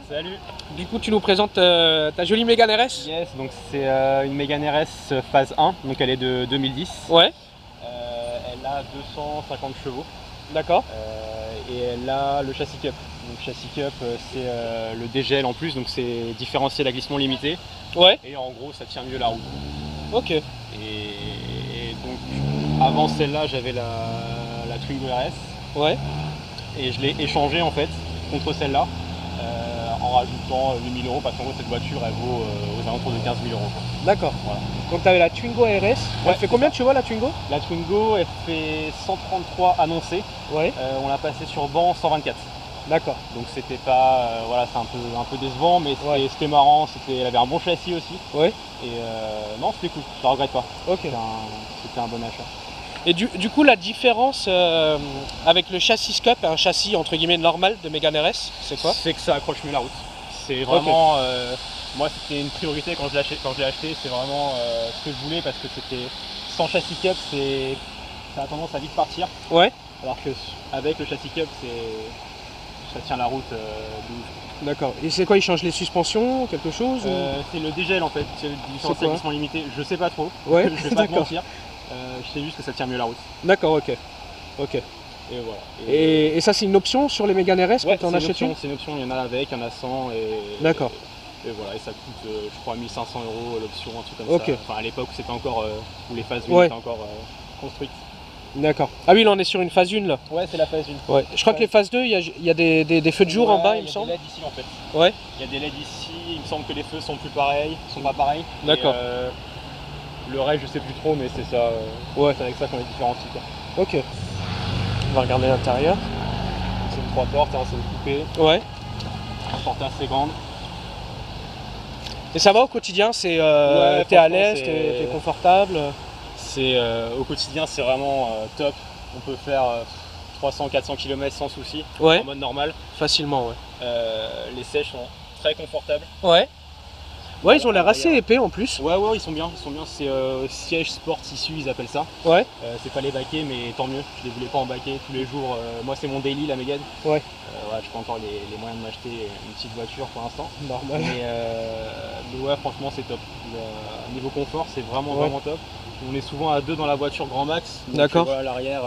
Salut. Du coup, tu nous présentes ta jolie Mégane RS? Yes, donc c'est une Mégane RS phase 1, donc elle est de 2010. Ouais. Elle a 250 chevaux. D'accord. Et elle a le châssis cup. Donc châssis cup, c'est le DGL en plus, donc c'est différentiel à glissement limité. Ouais. Et en gros, ça tient mieux la route. Ok. Et donc avant celle-là, j'avais la Twingo RS. Ouais. Et je l'ai échangée en fait contre celle-là. En rajoutant 8 000 euros parce qu'en gros cette voiture elle vaut aux alentours de 15 000 euros. D'accord. Voilà. Donc tu avais la Twingo RS. Elle fait combien de chevaux la Twingo? La Twingo elle fait 133 annoncés. Ouais. On l'a passé sur banc 124. D'accord. Donc c'était pas voilà, c'est un peu décevant, mais c'était marrant, elle avait un bon châssis aussi. Ouais. Et non, c'était cool, je regrette pas. Ok. C'était un bon achat. Et du coup, la différence avec le châssis Cup et un châssis entre guillemets normal de Mégane RS, c'est quoi? C'est que ça accroche mieux la route. C'est vraiment, moi c'était une priorité quand je l'ai acheté, c'est vraiment ce que je voulais parce que c'était sans châssis Cup, ça a tendance à vite partir. Ouais. Alors que avec le châssis Cup, ça tient la route de ouf. D'accord. Et c'est quoi? Ils changent les suspensions, quelque chose C'est le DGL en fait, c'est le différentiel glissement limité. Je sais pas trop, ouais. Je vais pas te mentir. Je sais juste que ça tient mieux la route. D'accord, ok. Ok. Et voilà. Et ça, c'est une option sur les Mégane RS quand tu en achètes une? C'est une option, il y en a avec, il y en a sans. D'accord. Et voilà, et ça coûte, je crois, 1 500 € l'option, un truc comme ça. Enfin, à l'époque, c'était encore, où les phases 1 étaient encore construites. D'accord. Ah oui, là on est sur une phase 1 là. Ouais, c'est la phase 1. Ouais. Je crois que les phases 2, il y a des feux de jour en bas, il me semble. Il y a des LED ici en fait. Ouais. Il y a des LED ici, il me semble que les feux sont plus pareils, sont pas pareils. D'accord. Le reste, je sais plus trop, mais c'est ça. Ouais, c'est avec ça qu'on les différencie. Ok. On va regarder l'intérieur. C'est une 3 portes, hein, c'est une coupée. Ouais. Une porte assez grande. Et ça va au quotidien? C'est t'es à l'aise, t'es confortable? Au quotidien, c'est vraiment top. On peut faire 300-400 km sans souci, ouais. En mode normal. Facilement, ouais. Les sièges sont très confortables. Ouais. Ouais, ils ont l'air assez épais en plus. Ouais, ils sont bien. C'est siège sport tissu, ils appellent ça. Ouais. C'est pas les baquets, mais tant mieux. Je les voulais pas en baquet tous les jours. Moi, c'est mon daily, la Mégane. Ouais. Je pas encore les moyens de m'acheter une petite voiture pour l'instant. Normal. Mais ouais, franchement, c'est top. Niveau confort, c'est vraiment top. On est souvent à 2 dans la voiture grand max. D'accord. À l'arrière,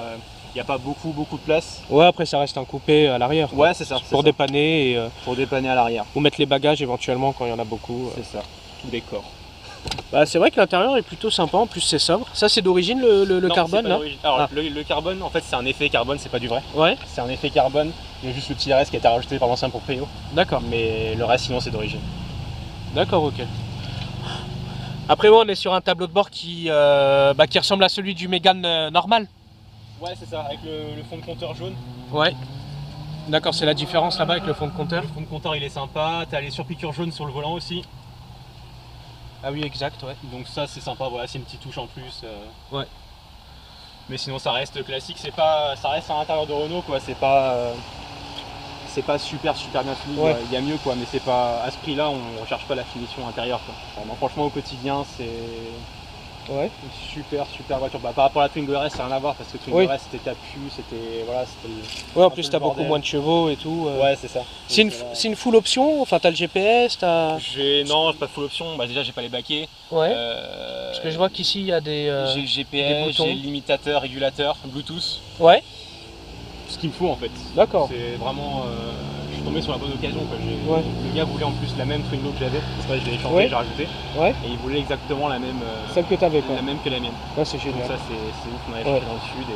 il n'y a pas beaucoup de place. Ouais, après ça reste un coupé à l'arrière. Ouais, c'est ça. Pour dépanner pour dépanner à l'arrière. Ou mettre les bagages éventuellement quand il y en a beaucoup. C'est ça. Ou des corps. Bah, c'est vrai que l'intérieur est plutôt sympa, en plus c'est sobre. Ça c'est d'origine le carbone là? Alors le carbone, en fait c'est un effet carbone, c'est pas du vrai. Ouais. C'est un effet carbone. Il y a juste le petit RS qui a été rajouté par l'ancien proprio. D'accord. Mais le reste sinon c'est d'origine. D'accord, ok. Après on est sur un tableau de bord qui ressemble à celui du Mégane normal. Ouais, c'est ça, avec le fond de compteur jaune. Ouais. D'accord, c'est la différence là-bas avec le fond de compteur. Le fond de compteur il est sympa, t'as les surpiqûres jaunes sur le volant aussi. Ah oui, exact, ouais. Donc ça c'est sympa, voilà, c'est une petite touche en plus. Ouais. Mais sinon ça reste classique, ça reste à l'intérieur de Renault quoi, c'est pas super bien fini, ouais. Il y a mieux quoi, mais c'est pas à ce prix là on recherche pas la finition intérieure quoi. Alors, franchement au quotidien c'est une super voiture. Par rapport à la Twingo RS c'est rien à voir parce que Twingo RS c'était capu, c'était ouais, en plus t'as beaucoup moins de chevaux et tout. Ouais c'est ça. C'est une full option, enfin t'as le GPS, Non, pas full option, déjà j'ai pas les baquets. Ouais. Parce que je vois qu'ici il y a j'ai le GPS, j'ai le limitateur, régulateur, Bluetooth. Ouais. Ce qu'il me faut en fait. D'accord. C'est vraiment. Je suis tombé sur la bonne occasion quoi. Ouais. Le gars voulait en plus la même Twingo que j'avais, c'est vrai, je l'ai échangé, j'ai rajouté. Ouais. Et il voulait exactement la même. Celle que t'avais quoi. La même que la mienne. Ouais, c'est génial. Donc ça c'est ouf, on avait cherché dans le sud.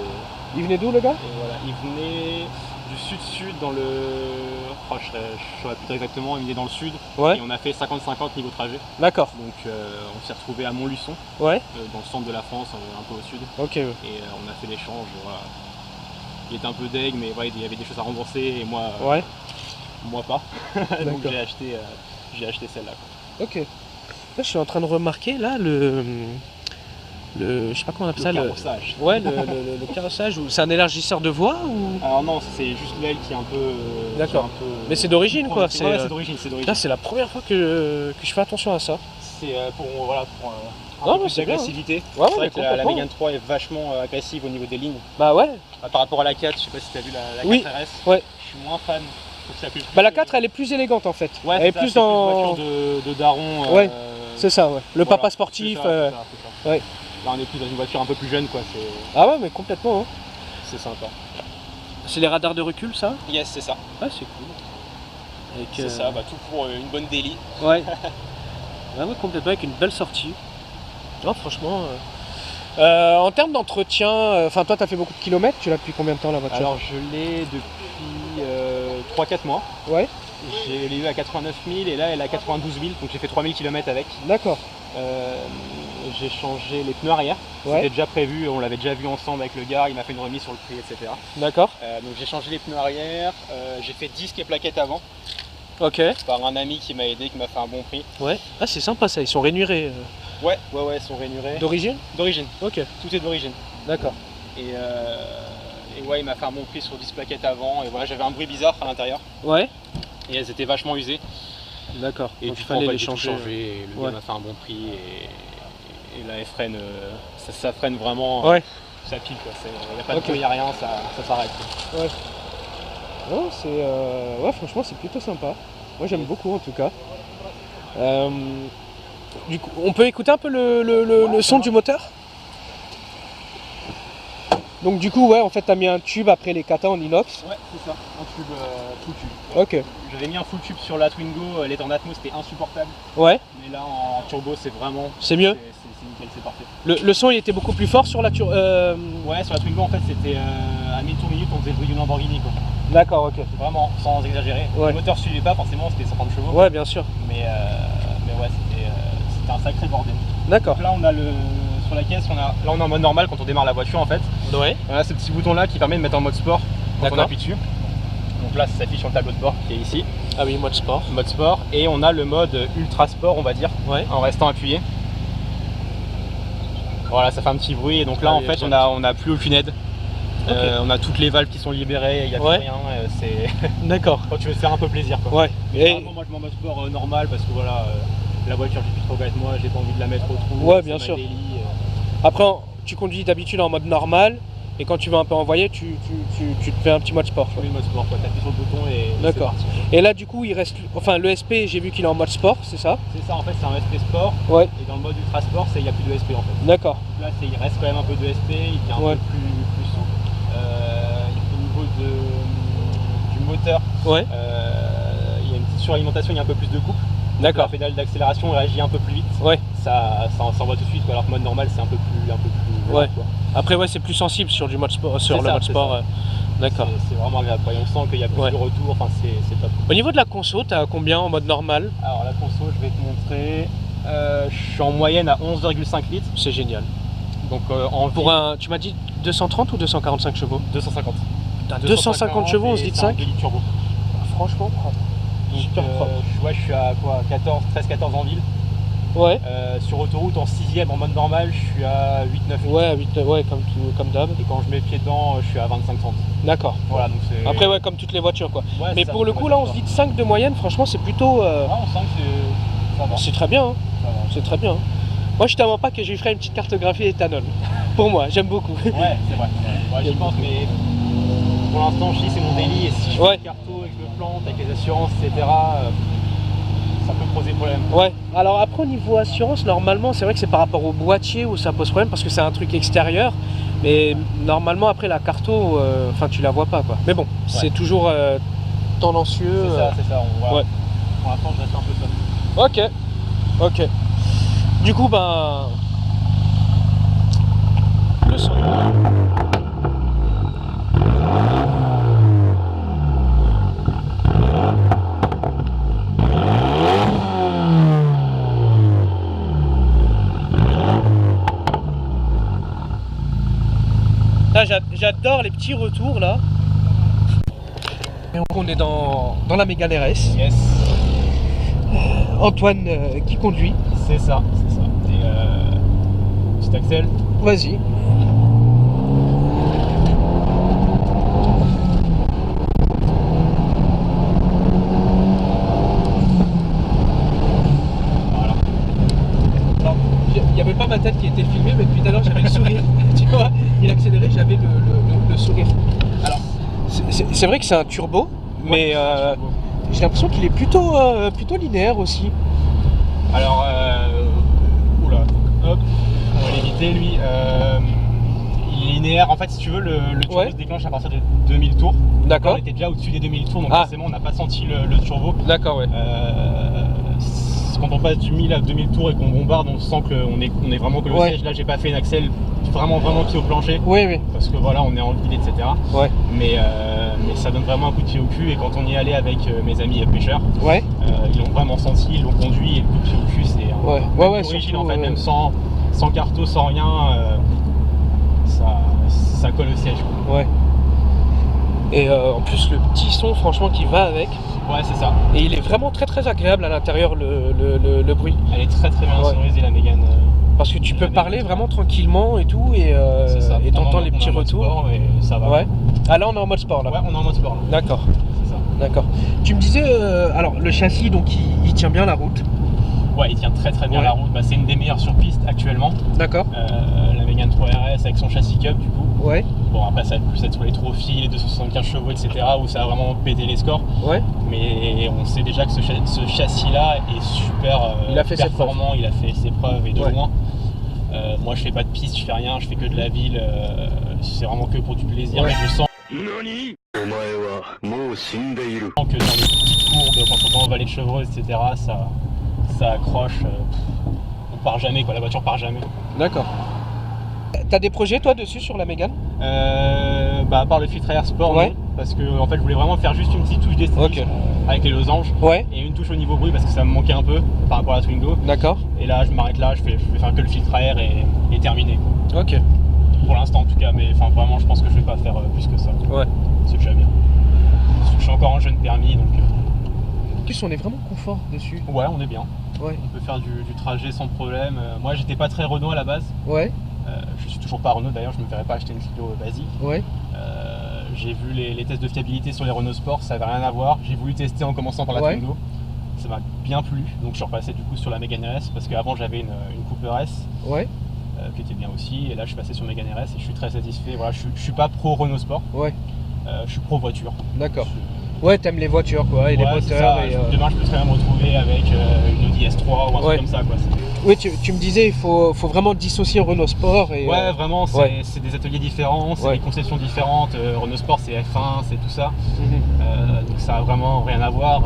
Il venait d'où le gars? Et voilà, il venait du sud-sud dans le. Je saurais plus exactement, il venait dans le sud. Ouais. Et on a fait 50-50 niveau trajet. D'accord. Donc on s'est retrouvé à Montluçon. Ouais. Dans le centre de la France, un peu au sud. Ok. Et on a fait l'échange. Voilà. Il était un peu deg, mais il y avait des choses à rembourser et moi pas. Donc j'ai acheté celle-là. Ok. Là je suis en train de remarquer là je sais pas comment on appelle ça. Le carrossage. Ouais, le carrossage. C'est un élargisseur de voie ou? Alors non, c'est juste l'aile qui est un peu. D'accord. Mais c'est d'origine quoi. C'est d'origine. Là c'est la première fois que je fais attention à ça. C'est pour un peu plus d'agressivité. Ouais, c'est vrai que la Mégane 3 est vachement agressive au niveau des lignes. Bah ouais. Par rapport à la 4, je sais pas si tu as vu la 4 RS. Ouais. Je suis moins fan trouve que ça fait plus, Bah la 4 elle est plus élégante en fait. Ouais, elle est ça, plus dans... une voiture de daron. Ouais, c'est ça, ouais. Le voilà, papa sportif. c'est ça. Ouais. Là on est plus dans une voiture un peu plus jeune quoi. Ah ouais mais complètement. Hein. C'est sympa. C'est les radars de recul ça? Yes, c'est ça. Ah c'est cool. C'est ça, bah, tout pour une bonne daily. Ouais. Ah ouais, complètement, avec une belle sortie. Non, franchement. En termes d'entretien, enfin toi tu as fait beaucoup de kilomètres, tu l'as depuis combien de temps la voiture? Alors je l'ai depuis 3-4 mois. Ouais. Je l'ai eu à 89 000 et là elle est à 92 000, donc j'ai fait 3000 km avec. D'accord. J'ai changé les pneus arrière, c'était déjà prévu, on l'avait déjà vu ensemble avec le gars, il m'a fait une remise sur le prix, etc. D'accord. Donc j'ai changé les pneus arrière, j'ai fait disque et plaquettes avant. Ok. Par un ami qui m'a aidé, qui m'a fait un bon prix. Ouais. Ah c'est sympa ça, ils sont rainurés. Ouais, ils sont rainurés. D'origine? D'origine. Ok. Tout est d'origine. D'accord. Et ouais, il m'a fait un bon prix sur 10 plaquettes avant, et voilà, j'avais un bruit bizarre à l'intérieur. Ouais. Et elles étaient vachement usées. D'accord. Et donc il fallait les changer. Et le gars m'a fait un bon prix, et là elle freine, ça freine vraiment. Ouais. Ça pile quoi, il n'y a pas de queue, il n'y a rien, ça s'arrête. Ouais. Non, c'est... Ouais, franchement, c'est plutôt sympa. Moi, j'aime beaucoup, en tout cas. Du coup, on peut écouter un peu le son du moteur? Donc, du coup, ouais, en fait, tu as mis un tube après les katas en inox. Ouais, c'est ça, un tube full tube. Ok. J'avais mis un full tube sur la Twingo, les temps d'Atmos c'était insupportable. Ouais. Mais là, en turbo, c'est vraiment... C'est mieux? C'est nickel, c'est parfait. Le son, il était beaucoup plus fort sur la turbo? Ouais, sur la Twingo, en fait, c'était à 1000 tours minute, on faisait le bruit d'une Lamborghini, quoi. D'accord, ok. Vraiment, sans exagérer. Ouais. Le moteur suivait pas, forcément, c'était 50 chevaux. Ouais, bien sûr. Mais ouais, c'était un sacré bordel. D'accord. Là, on a sur la caisse, là, on est en mode normal quand on démarre la voiture, en fait. Ouais. On a ce petit bouton-là qui permet de mettre en mode sport quand on appuie dessus. Donc là, ça s'affiche sur le tableau de bord qui est ici. Ah oui, mode sport. Mode sport. Et on a le mode ultra sport, on va dire, en restant appuyé. Voilà, ça fait un petit bruit. Et donc là, en fait, on a plus aucune aide. On a toutes les valves qui sont libérées, il n'y a plus rien. D'accord. Quand tu veux te faire un peu plaisir, quoi. Ouais. Et moi, je mets en mode sport normal parce que voilà, la voiture, j'ai plus trop avec moi, j'ai pas envie de la mettre au trou. Ouais, bien sûr. Après, tu conduis d'habitude en mode normal. Et quand tu veux un peu envoyer, tu te fais un petit mode sport. Oui, mode sport, tu appuies sur le bouton et c'est parti. Et là, du coup, il reste. Enfin, le SP, j'ai vu qu'il est en mode sport, c'est ça? C'est ça, en fait, c'est un SP sport. Ouais. Et dans le mode ultra sport, il n'y a plus de SP en fait. D'accord. Là, il reste quand même un peu de SP, il devient un peu plus souple. Au niveau du moteur, il y a une petite suralimentation, il y a un peu plus de couple. D'accord. La pédale d'accélération réagit un peu plus vite. Ouais. Ça s'envoie tout de suite, alors que mode normal, c'est un peu plus lent, ouais. Quoi. Après, ouais, c'est plus sensible sur du mode sport, sur le mode sport. D'accord. C'est vraiment agréable. On sent qu'il y a plus de retour, enfin, c'est top. Au niveau de la conso, tu as combien en mode normal? Alors la conso, je vais te montrer. Je suis en moyenne à 11,5 litres. C'est génial. Donc pour tu m'as dit 230 ou 245 chevaux? 250. Putain, 250 chevaux, on se dit de 5 litres turbo. Franchement propre. Super propre. Ouais, je suis à quoi, 13-14 en ville. Ouais. Sur autoroute en 6ème en mode normal, je suis à 8-9. Ouais, 8, ouais, comme d'hab. Et quand je mets pied dedans, je suis à 25-30. D'accord. Voilà, donc c'est... Après, ouais, comme toutes les voitures, quoi. Ouais, mais pour le coup, là, on se dit de 5 de moyenne, franchement, c'est plutôt... on sent que ça va. C'est très bien, hein. C'est très bien. Hein. Moi, je t'avoue pas que je ferai une petite cartographie éthanol. Pour moi, j'aime beaucoup. Ouais, c'est vrai. Ouais, j'y pense, mais pour l'instant, je dis c'est mon délit. Et si je fais le carto et que je me plante avec les assurances, etc., ça peut poser problème. Ouais, alors après au niveau assurance, normalement c'est vrai que c'est par rapport au boîtier où ça pose problème parce que c'est un truc extérieur. Mais normalement après la carto, enfin tu la vois pas quoi. Mais bon, c'est toujours tendancieux. C'est ça, on voit. Ouais. Pour l'instant je reste un peu ça. Ok. Du coup ben... Le son. J'adore les petits retours là. Et on est dans la Mégane RS. Yes. Antoine qui conduit. C'est ça. Et petit Axel. Vas-y. Voilà. Il n'y avait pas ma tête qui était filmée, mais depuis tout à l'heure j'avais le sourire. Tu vois, il accélérait, j'avais le sourire. Alors, c'est vrai que c'est un turbo, mais j'ai l'impression qu'il est plutôt linéaire aussi. Alors, oula, hop, on va l'éviter lui. Il est linéaire, en fait si tu veux le turbo se déclenche à partir de 2000 tours. D'accord. On était déjà au-dessus des 2000 tours, donc forcément on n'a pas senti le turbo. D'accord, ouais. Quand on passe du 1000 à 2000 tours et qu'on bombarde, on sent qu'on est vraiment collé au siège. Là j'ai pas fait une accel vraiment pied au plancher. Oui. Parce que voilà, on est en guide, etc. Ouais. Mais ça donne vraiment un coup de pied au cul, et quand on y allait avec mes amis pêcheurs, ils l'ont vraiment senti, ils l'ont conduit, et le coup de pied au cul c'est origine en fait, même sans carto, sans rien, ça colle au siège. Ouais. Et en plus le petit son franchement qui va avec. Ouais, c'est ça. Et il est vraiment très agréable à l'intérieur, le bruit. Elle est très bien sonorisée, la Mégane. Parce que tu peux parler vraiment tranquillement et tout, et t'entends les petits retours. Sport, et ça va. Ouais. Ah là on est en mode sport là. Ouais, on est en mode sport là. D'accord. C'est ça. D'accord. Tu me disais, alors le châssis donc il tient bien la route. Ouais, il tient très bien la route. C'est une des meilleures sur piste actuellement. D'accord. La Mégane 3 RS avec son châssis Cup du coup. Ouais. Bon, après ça va plus être sur les trophies, les 275 chevaux, etc. où ça a vraiment pété les scores. Ouais. Mais on sait déjà que ce châssis là est super performant, il a fait ses preuves et de loin. Moi je fais pas de piste, je fais rien, je fais que de la ville, c'est vraiment que pour du plaisir, mais je sens que dans les petites courbes, quand on va en vallée de Chevreuse, etc., ça accroche, on part jamais quoi, la voiture part jamais. D'accord. T'as des projets toi dessus sur la Mégane? À part le filtre à air sport, non, parce que en fait je voulais vraiment faire juste une petite touche d'esthétique avec les losanges, et une touche au niveau bruit parce que ça me manquait un peu par rapport à la Twingo. D'accord. Et là je m'arrête là, je vais faire que le filtre à air et terminer. Ok. Pour l'instant en tout cas, mais vraiment je pense que je vais pas faire plus que ça. Ouais. C'est déjà bien. Je suis encore en jeune permis donc. En plus on est vraiment confort dessus. Ouais, on est bien. Ouais. On peut faire du trajet sans problème. Moi j'étais pas très Renault à la base. Ouais. Je suis toujours pas Renault d'ailleurs, je me verrais pas acheter une Clio basique. Ouais. J'ai vu les tests de fiabilité sur les Renault Sport, ça avait rien à voir. J'ai voulu tester en commençant par la Twingo. Ça m'a bien plu, donc je suis repassé du coup sur la Mégane RS parce qu'avant j'avais une Cooper S qui était bien aussi, et là je suis passé sur Mégane RS et je suis très satisfait. Voilà, je suis pas pro Renault Sport, je suis pro voiture. D'accord. Ouais, t'aimes les voitures quoi, et les moteurs. Demain je peux très bien me retrouver avec une Audi S3 ou un truc comme ça quoi. Oui, tu me disais, il faut vraiment dissocier Renault Sport et... Ouais, vraiment, c'est des ateliers différents, c'est des conceptions différentes. Renault Sport, c'est F1, c'est tout ça. Donc ça a vraiment rien à voir.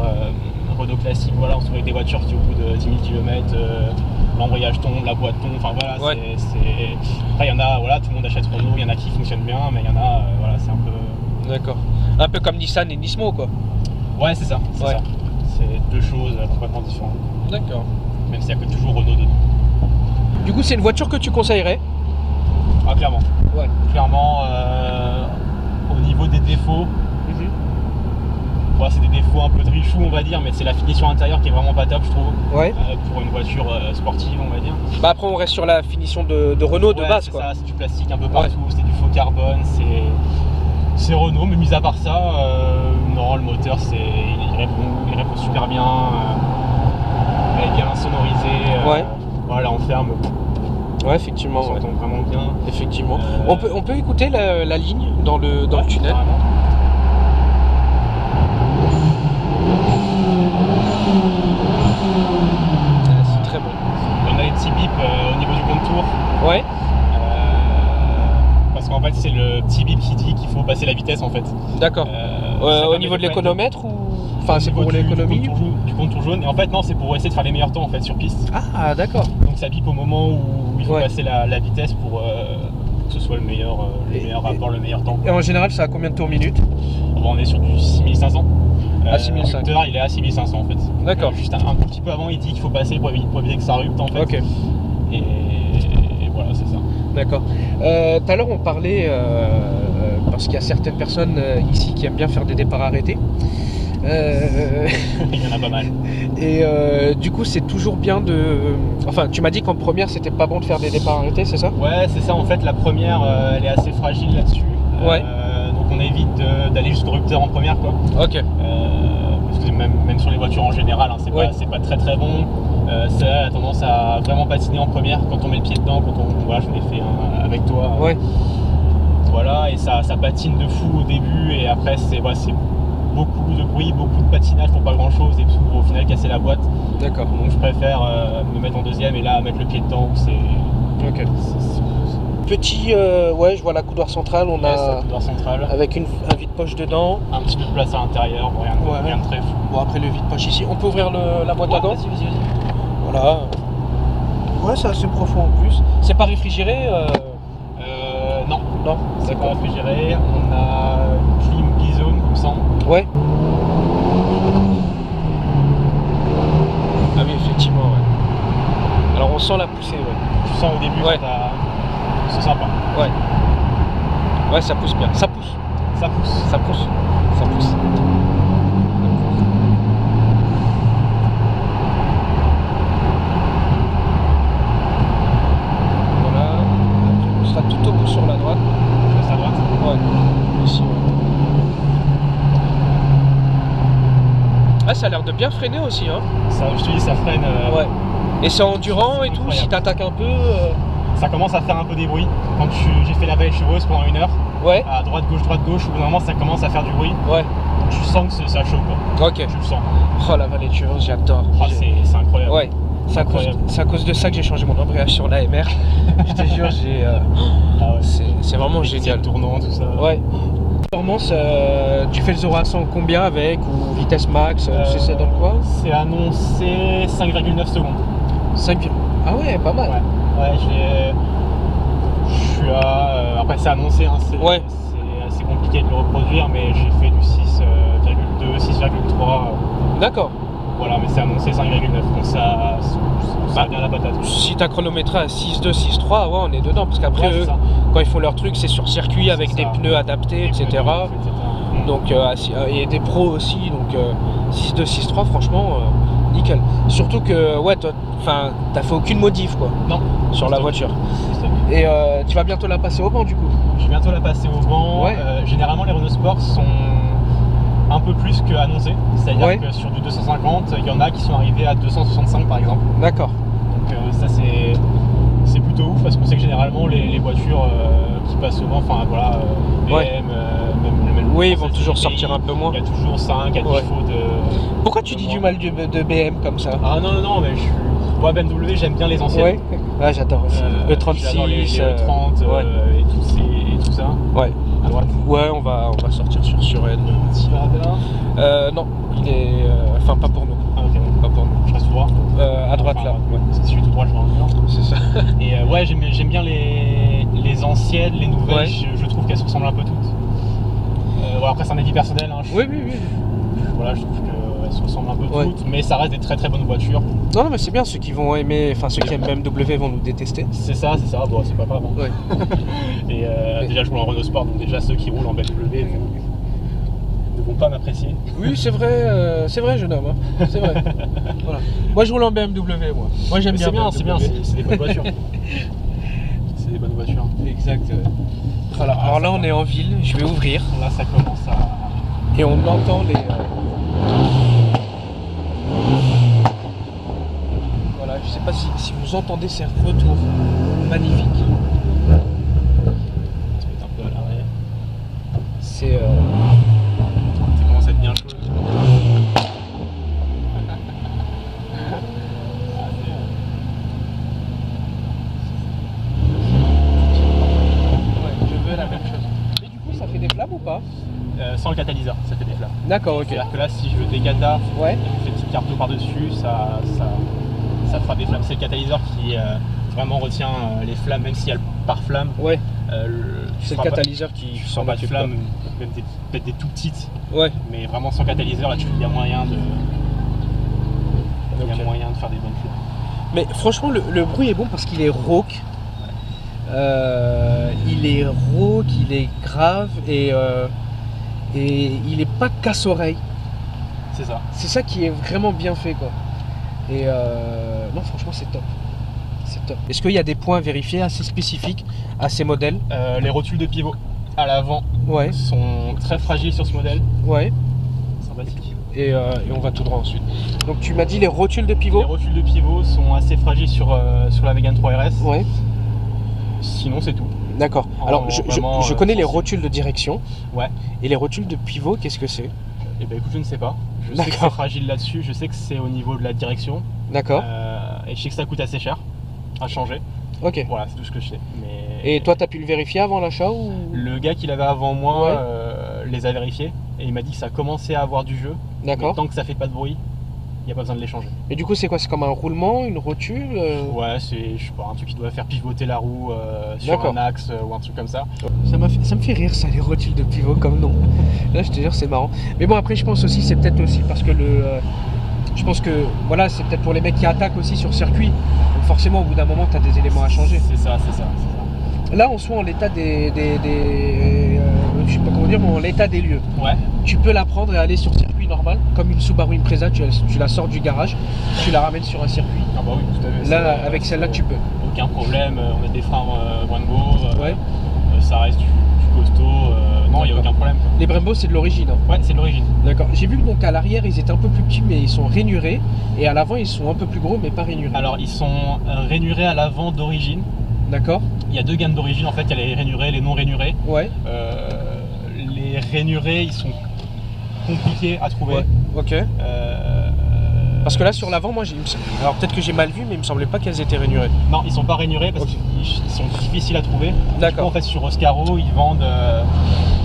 Renault classique, voilà, on se trouve avec des voitures qui au bout de 10 000 km, l'embrayage tombe, la boîte tombe, enfin voilà. Après, il y en a, voilà, tout le monde achète Renault, il y en a qui fonctionnent bien, mais il y en a, voilà, c'est un peu... D'accord. Un peu comme Nissan et Nismo, quoi. Ouais, c'est ça, c'est ça. C'est deux choses complètement différentes. D'accord. Même s'il n'y a que toujours Renault dedans. Du coup, c'est une voiture que tu conseillerais? Ah, clairement. Ouais. Clairement, au niveau des défauts, c'est des défauts un peu de richou, on va dire, mais c'est la finition intérieure qui est vraiment pas top, je trouve. Ouais. Pour une voiture sportive, on va dire. Bah après, on reste sur la finition de Renault de base, quoi. C'est du plastique un peu partout, c'est du faux carbone, c'est Renault, mais mis à part ça, non, le moteur, il répond super bien. Elle est bien sonorisée. Voilà, on ferme. Ouais, effectivement. On s'entend vraiment bien. Effectivement. On peut écouter la ligne dans le tunnel. Carrément. C'est très bon. On a les petits bips au niveau du contour. Ouais. Parce qu'en fait, c'est le petit bip qui dit qu'il faut passer la vitesse en fait. D'accord. Au niveau de l'économètre ou... Enfin, c'est pour l'économie du contour jaune. Et en fait, non, c'est pour essayer de faire les meilleurs temps en fait sur piste. Ah, d'accord. Donc ça bip au moment où il faut passer la vitesse pour que ce soit le meilleur rapport, le meilleur temps. Et en général, ça a combien de tours minute? On est sur du 6500. À 6500. Le il est à 6500 en fait. D'accord. Juste un petit peu avant, il dit qu'il faut passer pour éviter que ça rupte en fait. Ok. Et voilà, c'est ça. D'accord. Tout à l'heure, on parlait, parce qu'il y a certaines personnes ici qui aiment bien faire des départs arrêtés. Il y en a pas mal. Et du coup, c'est toujours bien de... Enfin, tu m'as dit qu'en première, c'était pas bon de faire des départs arrêtés, c'est ça? Ouais, c'est ça. En fait, la première, elle est assez fragile là-dessus. Ouais. Donc on évite d'aller jusqu'au rupteur en première, quoi. Ok. Parce que même sur les voitures en général, hein, c'est pas très bon. Ça a tendance à vraiment patiner en première quand on met le pied dedans, voilà, je l'ai fait avec toi. Ouais. Voilà, et ça patine de fou au début, et après c'est beaucoup de bruit, beaucoup de patinage pour pas grand chose et pour au final casser la boîte. D'accord. Donc je préfère me mettre en deuxième et là mettre le pied dedans. Ok. Petit, ouais, je vois la coudoir centrale, on a coudoir central avec un vide-poche dedans. Un petit peu de place à l'intérieur, rien de très fou. Bon, après le vide-poche ici, on peut ouvrir la boîte à gants. Vas-y. Voilà. Ouais, c'est assez profond en plus. C'est pas réfrigéré Non. Non, c'est pas réfrigéré. On a clim Bizone, il me semble. Ouais. Ah oui, effectivement, ouais. Alors on sent la poussée, ouais. Tu sens au début, ouais. C'est sympa. Ouais. Ouais, ça pousse bien. Ça pousse. Ça pousse. Ça pousse. Ça pousse. Voilà. On sera tout au bout sur la droite. Je reste à droite. Ouais. Ici, ouais. Ah, ça a l'air de bien freiner aussi, hein. Ça, je te dis, ça freine. Ouais. Et c'est endurant et tout, si t'attaques un peu. Ça commence à faire un peu des bruits. Quand j'ai fait la veille chevreuse pendant 1 heure, ouais. À droite, gauche, au bout d'un moment ça commence à faire du bruit. Ouais. Tu sens que ça chauffe quoi. Ok. Tu le sens. Oh la vallée de chevreuse, j'adore. Ah, c'est incroyable. Ouais. C'est à cause de ça que j'ai changé mon embrayage sur l'AMR. Je te jure, Ah ouais. C'est vraiment génial. Tournant, tout ça. Ouais. Performance, tu fais le 0 à 100 combien avec ou vitesse max, c'est dans quoi? C'est annoncé 5,9 secondes. 5. Ah ouais, pas mal. Ouais, je suis à. Après, c'est annoncé, hein, c'est assez compliqué de le reproduire, mais j'ai fait du 6,2, 6,3. D'accord. Voilà, mais c'est annoncé 5,9, donc ça a bien la patate. Si t'as chronométré à 6,2, 6,3, ouais, on est dedans, parce qu'après, eux, quand ils font leur truc, c'est sur circuit avec des pneus adaptés, etc. Donc, et des pros aussi, donc 6,2, 6,3, franchement, nickel. Surtout que, ouais, t'as fait aucune modif, quoi. Non. Sur la voiture. Et tu vas bientôt la passer au banc, du coup? Je vais bientôt la passer au banc. Ouais. Généralement, les Renault Sport sont un peu plus qu'annoncés. C'est-à-dire que sur du 250, il y en a qui sont arrivés à 265 par exemple. D'accord. Donc ça c'est plutôt ouf parce qu'on sait que généralement les voitures qui passent au banc, enfin voilà, BM, même oui, ils vont toujours sortir un peu moins. Il y a toujours 5 à 10 chevaux de... Pourquoi tu dis du mal de BM comme ça? Ah non, mais moi BMW j'aime bien les anciennes. Ouais, j'adore aussi. E36, j'adore les E30 et tout ça. Ouais. À droite. Ouais, on va sortir sur N. Non, il est. Enfin, pas pour nous. Ah, ok, bon. Pas pour nous. Je reste tout droit. À droite là. Ouais. Si je suis tout droit, je vais en mur. C'est ça. Et ouais, j'aime bien les anciennes, les nouvelles. Je trouve qu'elles se ressemblent un peu toutes. Voilà, après, c'est un avis personnel. Hein. Oui. Voilà, je trouve qu'elles se ressemblent un peu toutes, mais ça reste des très très bonnes voitures. Non, mais c'est bien, ceux qui vont aimer, enfin ceux qui aiment BMW vont nous détester. C'est ça, bon, c'est pas grave. Hein. Ouais. Et déjà, je roule en Renault Sport, donc déjà ceux qui roulent en BMW ne vont pas m'apprécier. Oui, c'est vrai, jeune homme. Hein. C'est vrai. Voilà. Moi, je roule en BMW, moi. Moi, j'aime bien. C'est bien, c'est des bonnes voitures. C'est des bonnes voitures. Exact. Voilà. Alors là, on est en ville, je vais ouvrir. Là, ça commence à... Et on entend les... Voilà, je sais pas si vous entendez ces retours magnifiques. On se met un peu à l'arrière. C'est... Ça commence à être bien chaud. Je veux la même chose. Mais du coup, ça fait des flammes ou pas? Sans le catalyseur, ça fait des flammes. D'accord, ok. C'est-à-dire que là, si je veux des cata, et que je fais des petites cartes par-dessus, ça fera des flammes. C'est le catalyseur qui vraiment retient les flammes, même s'il y a le pare-flamme. Ouais. C'est le catalyseur qui sent pas de flammes, même peut-être des tout petites. Ouais. Mais vraiment sans catalyseur, là, il y a moyen de faire des bonnes flammes. Mais franchement, le bruit est bon parce qu'il est rauque. Il est rauque, il est grave et il est pas casse-oreille. C'est ça. C'est ça qui est vraiment bien fait, quoi. Et non, franchement, c'est top. C'est top. Est-ce qu'il y a des points vérifiés assez spécifiques à ces modèles? Les rotules de pivot à l'avant sont très fragiles sur ce modèle. Ouais. Sympathique. Et on va tout droit ensuite. Donc tu m'as dit les rotules de pivot? Les rotules de pivot sont assez fragiles sur la Mégane 3 RS. Ouais. Sinon, c'est tout. D'accord. Alors, je connais les rotules de direction. Ouais. Et les rotules de pivot, qu'est-ce que c'est? Eh ben écoute, je ne sais pas. Je sais que c'est fragile là-dessus, je sais que c'est au niveau de la direction. D'accord. Et je sais que ça coûte assez cher à changer. Ok. Voilà, c'est tout ce que je sais. Et toi, tu as pu le vérifier avant l'achat ou... Le gars qui l'avait avant moi les a vérifiés et il m'a dit que ça commençait à avoir du jeu. D'accord. Mais tant que ça fait pas de bruit, il n'y a pas besoin de les changer. Et du coup, c'est quoi? C'est comme un roulement, une rotule Ouais, c'est, je sais pas, un truc qui doit faire pivoter la roue sur un axe ou un truc comme ça. Ça me fait rire, ça, les rotules de pivot comme nom. Là, je te jure, c'est marrant. Mais bon, après, je pense aussi, c'est peut-être aussi parce que je pense que voilà, c'est peut-être pour les mecs qui attaquent aussi sur circuit. Donc forcément, au bout d'un moment, tu as des éléments à changer. C'est ça. Là, on soit en l'état je sais pas comment dire, mais en l'état des lieux. Ouais. Tu peux la prendre et aller sur circuit normal, comme une Subaru Impreza, tu la sors du garage, tu la ramènes sur un circuit. Ah bah oui, tout à fait. Là, avec celle-là, tu peux. Aucun problème, on a des freins Brembo, Ouais. Ça reste du costaud, non, il n'y a aucun problème. Les Brembo, c'est de l'origine. Hein. Ouais, c'est de l'origine. D'accord. J'ai vu que donc à l'arrière, ils étaient un peu plus petits, mais ils sont rainurés, et à l'avant, ils sont un peu plus gros, mais pas rainurés. Alors, ils sont rainurés à l'avant d'origine. D'accord. Il y a deux gammes d'origine, en fait, il y a les rainurés, les non rainurés. Ouais. Les rainurés, ils sont compliqués à trouver. Ouais. Ok. Parce que là, sur l'avant, moi, alors peut-être que j'ai mal vu, mais il me semblait pas qu'elles étaient rainurées. Non, ils sont pas rainurés parce qu'ils sont difficiles à trouver. D'accord. En fait, sur Oscaro, ils vendent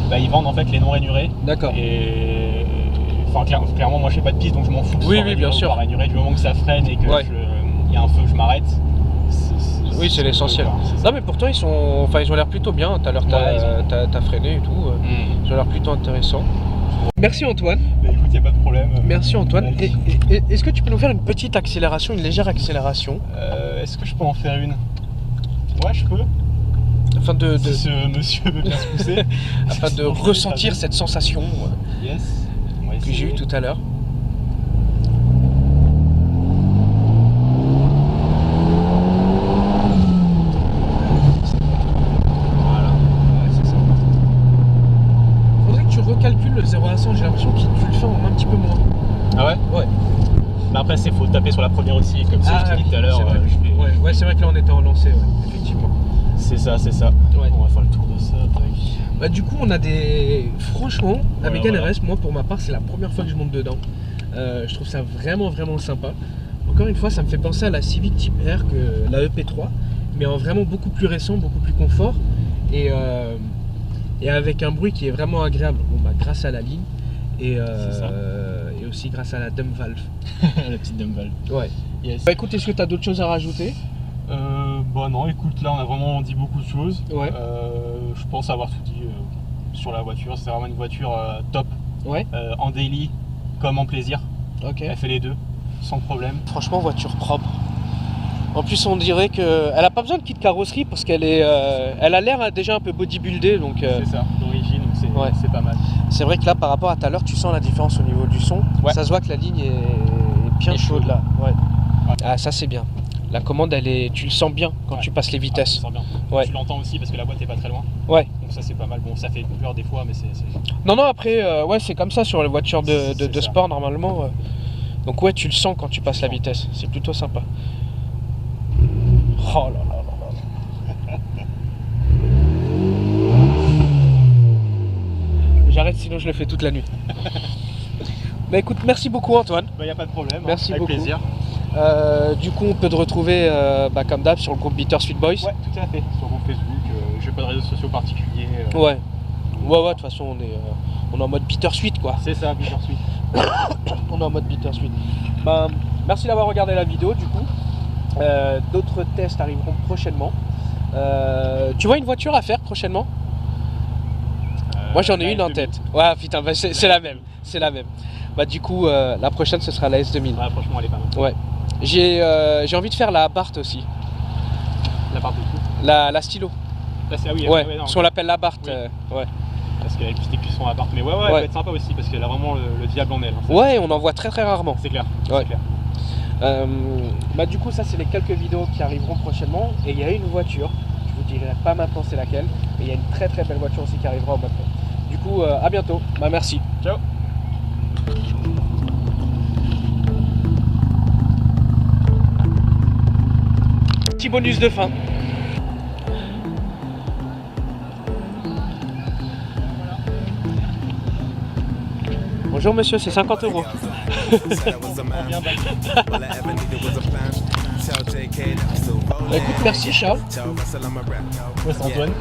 en fait les non rainurés. D'accord. Et enfin, clairement, moi, je fais pas de piste, donc je m'en fous. Oui, bien sûr. Pas rainuré, du moment que ça freine et que il y a un feu, je m'arrête. Oui, c'est l'essentiel. Non, mais pourtant, ils ont l'air plutôt bien. Tout à l'heure, t'as freiné et tout. Ils ont l'air plutôt intéressants. Merci Antoine. Bah écoute, il n'y a pas de problème. Merci Antoine. Et est-ce que tu peux nous faire une petite accélération, une légère accélération? Est-ce que je peux en faire une? Ouais, je peux. Afin de si ce monsieur veut bien se pousser. Afin de ressentir cette sensation que j'ai eue tout à l'heure. Recalcule le 0 à 100, j'ai l'impression que tu le fais en un petit peu moins. Ah ouais? Ouais. Mais après, c'est faut taper sur la première aussi, comme ça je t'ai dit tout à l'heure. Ouais, c'est vrai que là on était en lancé, effectivement. C'est ça. Ouais. On va faire le tour de ça. Bah, du coup, on a des. Franchement, la Mégane RS, moi pour ma part, c'est la première fois que je monte dedans. Je trouve ça vraiment sympa. Encore une fois, ça me fait penser à la Civic Type R que la EP3, mais en vraiment beaucoup plus récent, beaucoup plus confort. Et avec un bruit qui est vraiment agréable, grâce à la ligne et aussi grâce à la dump valve. La petite dump valve. Ouais. Yes. Bah écoute, est-ce que tu as d'autres choses à rajouter? Bah non, écoute, là on a vraiment dit beaucoup de choses. Ouais. Je pense avoir tout dit sur la voiture. C'est vraiment une voiture top. Ouais. En daily comme en plaisir. Ok. Elle fait les deux, sans problème. Franchement, voiture propre. En plus, on dirait qu'elle a pas besoin de kit carrosserie parce qu'elle elle a l'air déjà un peu bodybuildée. Donc, c'est ça, d'origine, donc c'est pas mal. C'est vrai que là, par rapport à tout à l'heure, tu sens la différence au niveau du son. Ouais. Ça se voit que la ligne est bien chaude là. Ouais. Ah, ça c'est bien. La commande, tu le sens bien quand tu passes les vitesses. Tu le sens bien. Ouais. Tu l'entends aussi parce que la boîte est pas très loin. Ouais. Donc ça c'est pas mal. Bon, ça fait peur des fois, mais c'est. Non, après, c'est comme ça sur les voitures de sport normalement. Donc ouais, tu le sens quand tu passes la vitesse. C'est plutôt sympa. Oh là là. J'arrête sinon je le fais toute la nuit. Bah écoute, merci beaucoup Antoine. Bah y a pas de problème. Merci avec beaucoup. Plaisir. Du coup on peut te retrouver comme d'hab sur le groupe Bittersweet Boys. Ouais, tout à fait. Sur mon Facebook, j'ai pas de réseaux sociaux particuliers. Ouais, de toute façon on est en mode Bittersweet quoi. C'est ça, Bittersweet. On est en mode Bittersweet. Bah, merci d'avoir regardé la vidéo du coup. D'autres tests arriveront prochainement. Tu vois une voiture à faire prochainement? Moi j'en ai une en tête. Ouais putain, bah, c'est la même. C'est la même. Bah du coup la prochaine ce sera la S2000. Ouais, franchement elle est pas mal. Ouais. J'ai envie de faire la Abarth aussi. La Abarth de tout. La stylo. Ah oui, ouais, parce qu'on l'appelle la Abarth. Oui. Ouais. Parce qu'avec des cuissons à Abarth. Mais ouais, elle peut être sympa aussi parce qu'elle a vraiment le diable en elle. Hein, ouais, on en voit très rarement. C'est clair. Ouais. C'est clair. Bah du coup ça c'est les quelques vidéos qui arriveront prochainement. Et il y a une voiture, je vous dirai pas maintenant c'est laquelle, mais il y a une très belle voiture aussi qui arrivera au mois de mai. Du coup à bientôt, bah merci. Ciao. Petit bonus de fin. Bon, Bonjour monsieur, c'est 50 €. Écoute, merci Charles. Ouais, c'est Antoine.